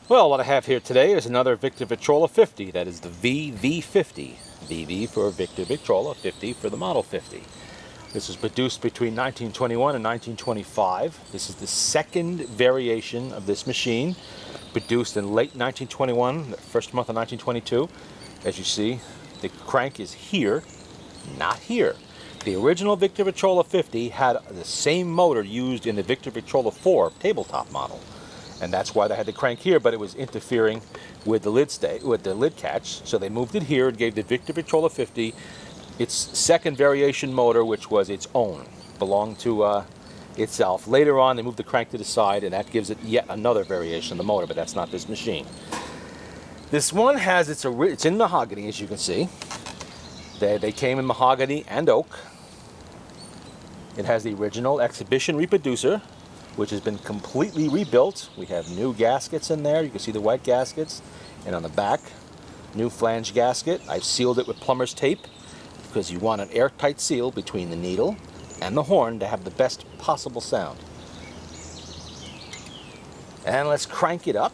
Well, what I have here today is another Victor Victrola 50. That is the VV-50. VV for Victor Victrola, 50 for the Model 50. This was produced between 1921 and 1925. This is the second variation of this machine, produced in late 1921, the first month of 1922. As you see, the crank is here, not here. The original Victor Victrola 50 had the same motor used in the Victor Victrola 4 tabletop model. And that's why they had the crank here, but it was interfering with the lid catch. So they moved it here and gave the Victor Victrola 50 its second variation motor, which was its own, belonged to itself. Later on, they moved the crank to the side, and that gives it yet another variation of the motor, but that's not this machine. This one has it's in mahogany, as you can see. They came in mahogany and oak. It has the original exhibition reproducer, which has been completely rebuilt. We have new gaskets in there. You can see the white gaskets. And on the back, new flange gasket. I've sealed it with plumber's tape because you want an airtight seal between the needle and the horn to have the best possible sound. And let's crank it up.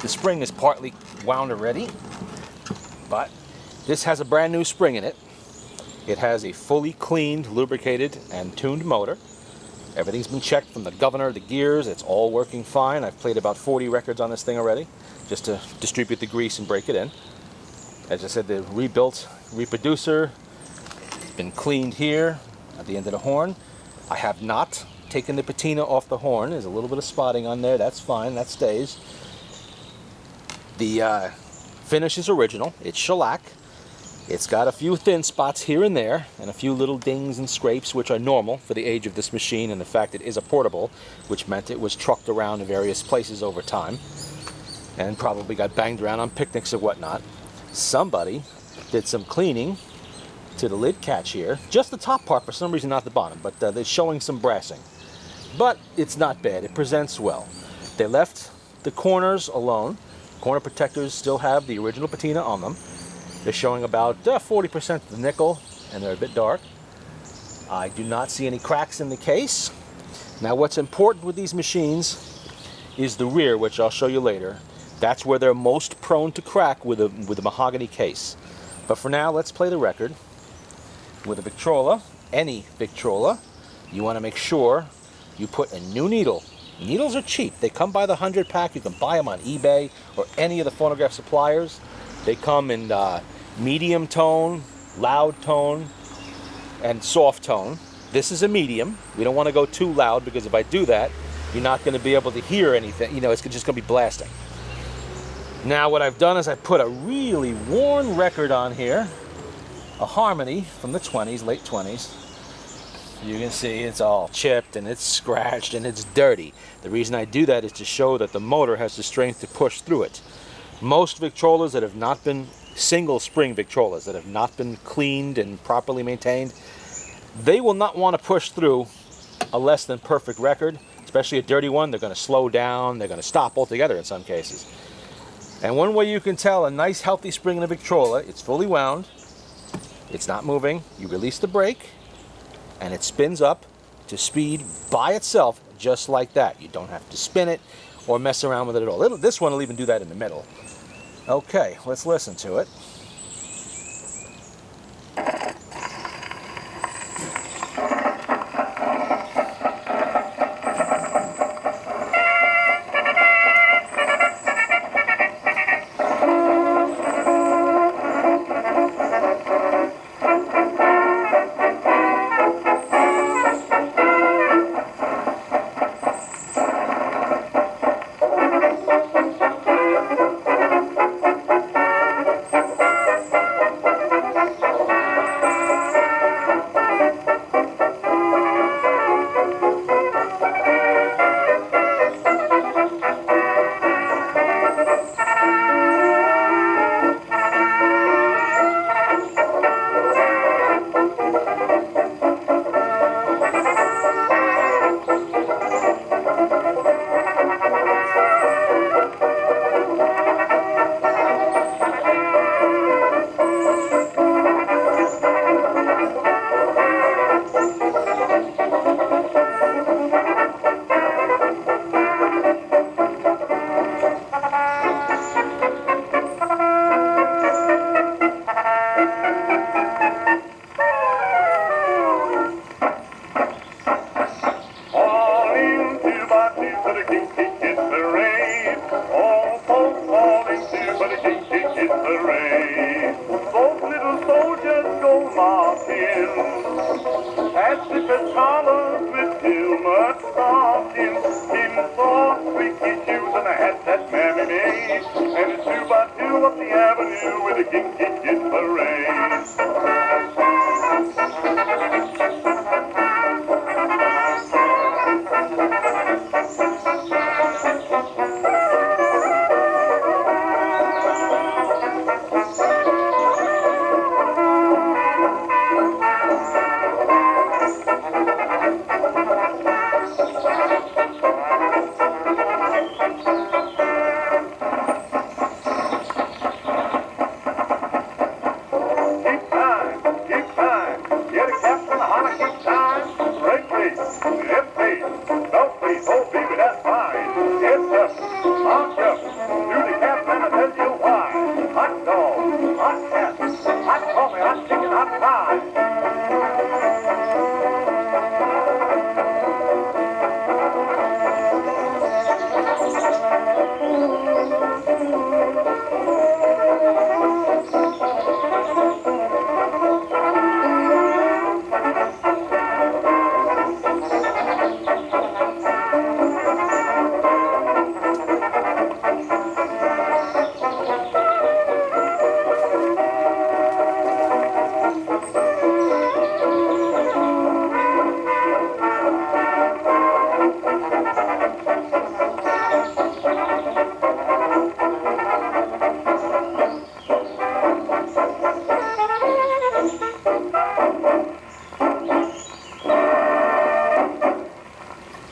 The spring is partly wound already, but this has a brand new spring in it. It has a fully cleaned, lubricated, and tuned motor. Everything's been checked from the governor, the gears. It's all working fine. I've played about 40 records on this thing already, just to distribute the grease and break it in. As I said, the rebuilt reproducer has been cleaned here at the end of the horn. I have not taken the patina off the horn. There's a little bit of spotting on there. That's fine. That stays. The finish is original. It's shellac. It's got a few thin spots here and there, and a few little dings and scrapes, which are normal for the age of this machine and the fact it is a portable, which meant it was trucked around to various places over time, and probably got banged around on picnics or whatnot. Somebody did some cleaning to the lid catch here, just the top part for some reason, not the bottom, but they're showing some brassing. But it's not bad. It presents well. They left the corners alone. Corner protectors still have the original patina on them. They're showing about 40% of the nickel, and they're a bit dark. I do not see any cracks in the case. Now, what's important with these machines is the rear, which I'll show you later. That's where they're most prone to crack with a mahogany case. But for now, let's play the record. With a Victrola, any Victrola, you want to make sure you put a new needle. Needles are cheap. They come by the 100 pack. You can buy them on eBay or any of the phonograph suppliers. They come in medium tone, loud tone, and soft tone. This is a medium. We don't want to go too loud, because if I do that, you're not going to be able to hear anything. You know, it's just going to be blasting. Now what I've done is I put a really worn record on here, a Harmony from the 20s, late 20s. You can see it's all chipped and it's scratched and it's dirty. The reason I do that is to show that the motor has the strength to push through it. Most Victrolas that have not been single spring Victrolas, that have not been cleaned and properly maintained, they will not want to push through a less than perfect record, especially a dirty one. They're going to slow down, they're going to stop altogether in some cases. And one way you can tell a nice healthy spring in a Victrola, it's fully wound, it's not moving, you release the brake, and it spins up to speed by itself, just like that. You don't have to spin it or mess around with it at all. This one will even do that in the middle. Okay, let's listen to it. got soft in soft squeaky shoes and a hat that mammy made. And it's 2x2 up the avenue with a kinky kid parade.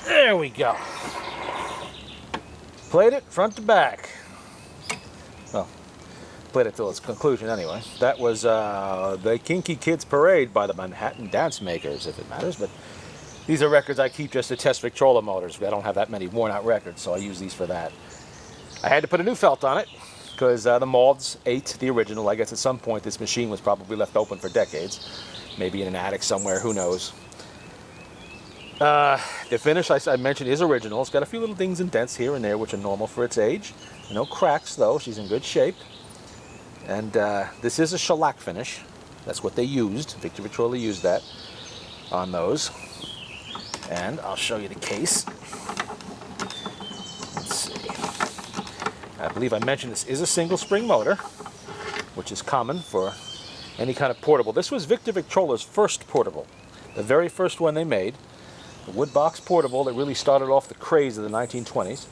There we go. Played it front to back. Well, played it till its conclusion anyway. That was the Kinky Kids Parade by the Manhattan Dance Makers, if it matters. But these are records I keep just to test Victrola motors. I don't have that many worn out records, so I use these for that. I had to put a new felt on it because the moths ate the original. I guess at some point this machine was probably left open for decades. Maybe in an attic somewhere, who knows. The finish I mentioned is original. It's got a few little dings and dents here and there, which are normal for its age. No cracks, though. She's in good shape. And this is a shellac finish. That's what they used. Victrola used that on those. And I'll show you the case. Let's see. I believe I mentioned this is a single spring motor, which is common for any kind of portable. This was Victrola's first portable. The very first one they made. A wood box portable that really started off the craze of the 1920s.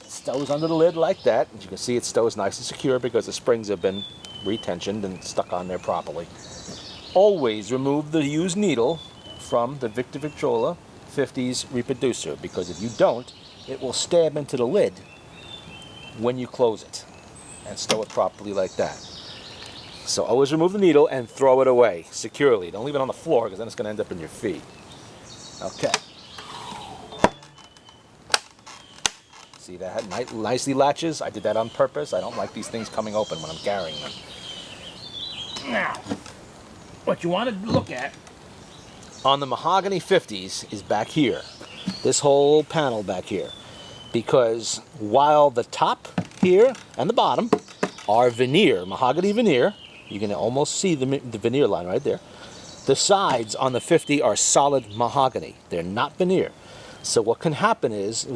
It stows under the lid like that. As you can see, it stows nice and secure because the springs have been retensioned and stuck on there properly. Always remove the used needle from the Victrola 50's reproducer, because if you don't, it will stab into the lid when you close it, and stow it properly like that. So always remove the needle and throw it away securely. Don't leave it on the floor, because then it's going to end up in your feet. Okay. See that? Nicely latches. I did that on purpose. I don't like these things coming open when I'm carrying them. Now, what you want to look at on the mahogany 50s is back here. This whole panel back here. Because while the top here and the bottom are veneer, mahogany veneer, you can almost see the veneer line right there. The sides on the 50 are solid mahogany. They're not veneer. So what can happen is,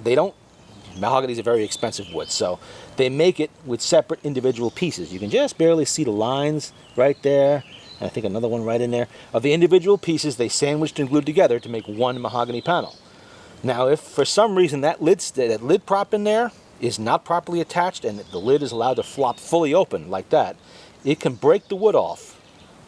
mahogany is a very expensive wood, so they make it with separate individual pieces. You can just barely see the lines right there, and I think another one right in there. Of the individual pieces, they sandwiched and glued together to make one mahogany panel. Now, if for some reason that lid prop in there is not properly attached and the lid is allowed to flop fully open like that, it can break the wood off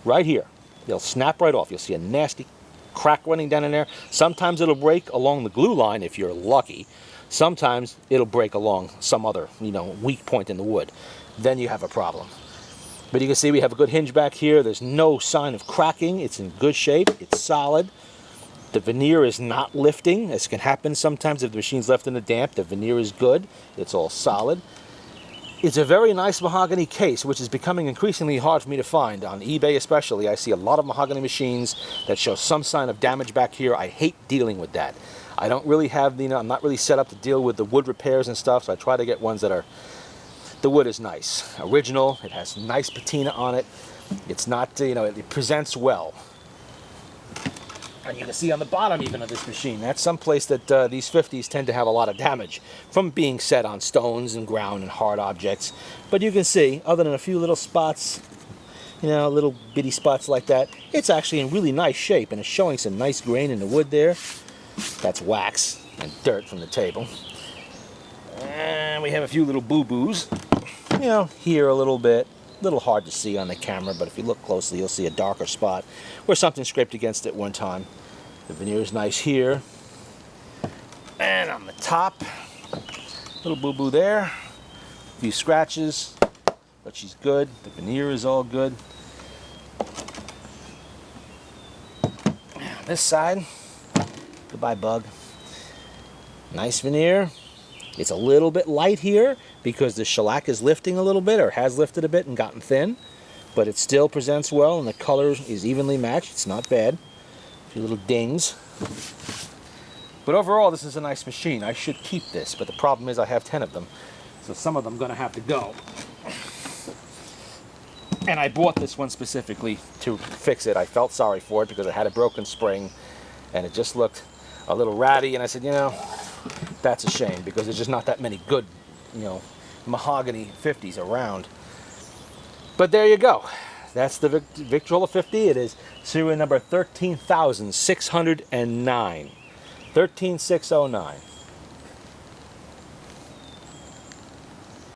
right here. It'll snap right off. You'll see a nasty crack running down in there. Sometimes it'll break along the glue line if you're lucky. Sometimes it'll break along some other, weak point in the wood. Then you have a problem. But you can see we have a good hinge back here. There's no sign of cracking. It's in good shape. It's solid. The veneer is not lifting. This can happen sometimes if the machine's left in the damp. The veneer is good. It's all solid. It's a very nice mahogany case, which is becoming increasingly hard for me to find. On eBay especially, I see a lot of mahogany machines that show some sign of damage back here. I hate dealing with that. I don't really have, I'm not really set up to deal with the wood repairs and stuff, so I try to get ones that are, the wood is nice. Original, it has nice patina on it. It's not, it presents well. And you can see on the bottom even of this machine, that's someplace that these 50s tend to have a lot of damage from being set on stones and ground and hard objects. But you can see, other than a few little spots, you know, little bitty spots like that, it's actually in really nice shape, and it's showing some nice grain in the wood there. That's wax and dirt from the table. And we have a few little boo-boos, you know, here a little bit. A little hard to see on the camera, but if you look closely, you'll see a darker spot where something scraped against it one time. The veneer is nice here. And on the top, little boo-boo there. A few scratches, but she's good. The veneer is all good. On this side, goodbye bug. Nice veneer. It's a little bit light here because the shellac is lifting a little bit, or has lifted a bit and gotten thin, but it still presents well and the color is evenly matched. It's not bad. A few little dings. But overall, this is a nice machine. I should keep this, but the problem is I have 10 of them, so some of them are going to have to go. And I bought this one specifically to fix it. I felt sorry for it because it had a broken spring and it just looked a little ratty, and I said, you know, that's a shame because there's just not that many good, you know, mahogany 50s around. But there you go. That's the Victrola 50. It is serial number 13,609. 13609.